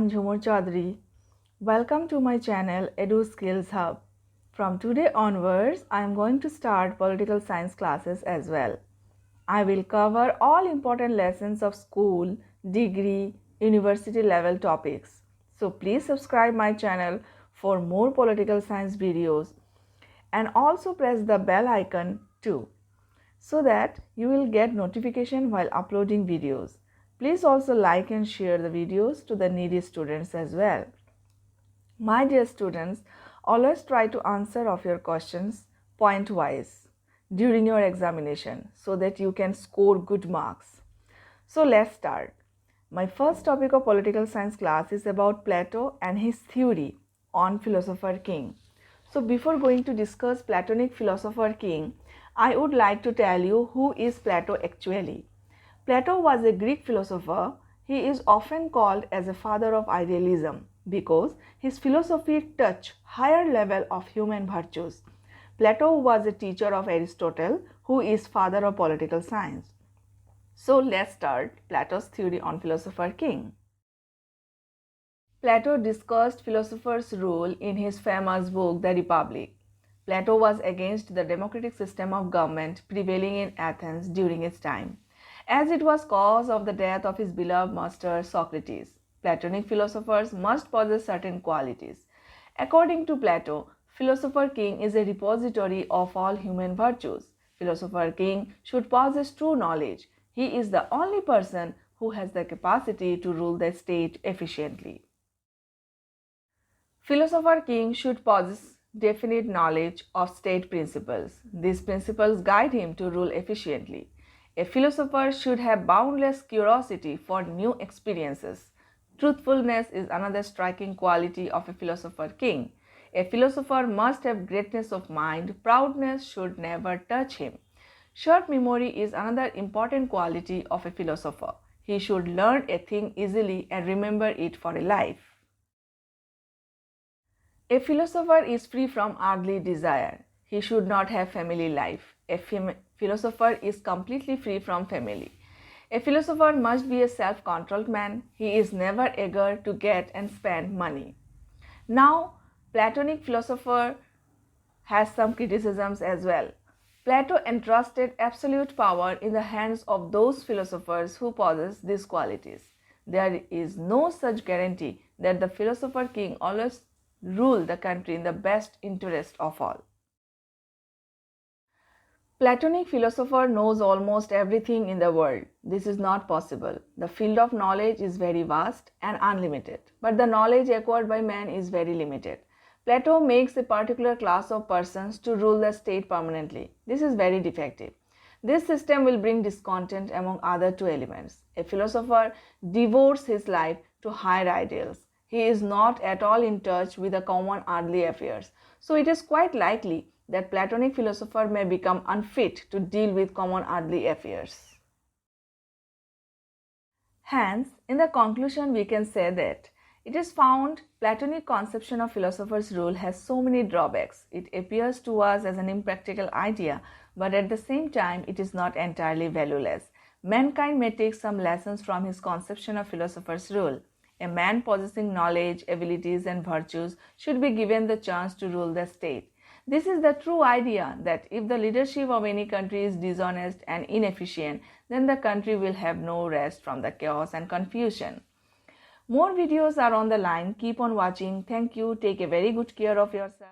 I'm Jhumur Chaudhary. Welcome to my channel Edu Skills Hub. From today onwards, I am going to start political science classes as well. I will cover all important lessons of school, degree, university level topics. So please subscribe my channel for more political science videos and also press the bell icon too, so that you will get notification while uploading videos. Please also like and share the videos to the needy students as well. My dear students, always try to answer of your questions point wise during your examination so that you can score good marks. So let's start. My first topic of political science class is about Plato and his theory on philosopher king. So before going to discuss Platonic philosopher king, I would like to tell you who is Plato actually. Plato was a Greek philosopher. He is often called as a father of idealism because his philosophy touched higher level of human virtues. Plato was a teacher of Aristotle, who is father of political science. So let's start Plato's theory on philosopher king. Plato discussed philosophers' role in his famous book The Republic. Plato was against the democratic system of government prevailing in Athens during his time, as it was cause of the death of his beloved master Socrates. Platonic philosophers must possess certain qualities. According to Plato, philosopher king is a repository of all human virtues. Philosopher king should possess true knowledge. He is the only person who has the capacity to rule the state efficiently. Philosopher king should possess definite knowledge of state principles. These principles guide him to rule efficiently. A philosopher should have boundless curiosity for new experiences. Truthfulness is another striking quality of a philosopher king. A philosopher must have greatness of mind. Proudness should never touch him. Short memory is another important quality of a philosopher. He should learn a thing easily and remember it for a life. A philosopher is free from earthly desire. He should not have family life. A philosopher is completely free from family. A philosopher must be a self-controlled man. He is never eager to get and spend money. Now, Platonic philosopher has some criticisms as well. Plato entrusted absolute power in the hands of those philosophers who possess these qualities. There is no such guarantee that the philosopher king always rule the country in the best interest of all. Platonic philosopher knows almost everything in the world. This is not possible. The field of knowledge is very vast and unlimited, but the knowledge acquired by man is very limited. Plato makes a particular class of persons to rule the state permanently. This is very defective. This system will bring discontent among other two elements. A philosopher devotes his life to higher ideals. He is not at all in touch with the common earthly affairs. So it is quite likely that Platonic philosopher may become unfit to deal with common earthly affairs. Hence, in the conclusion, we can say that it is found Platonic conception of philosopher's role has so many drawbacks. It appears to us as an impractical idea, but at the same time, it is not entirely valueless. Mankind may take some lessons from his conception of philosopher's role. A man possessing knowledge, abilities, and virtues should be given the chance to rule the state. This is the true idea that if the leadership of any country is dishonest and inefficient, then the country will have no rest from the chaos and confusion. More videos are on the line. Keep on watching. Thank you. Take a very good care of yourself.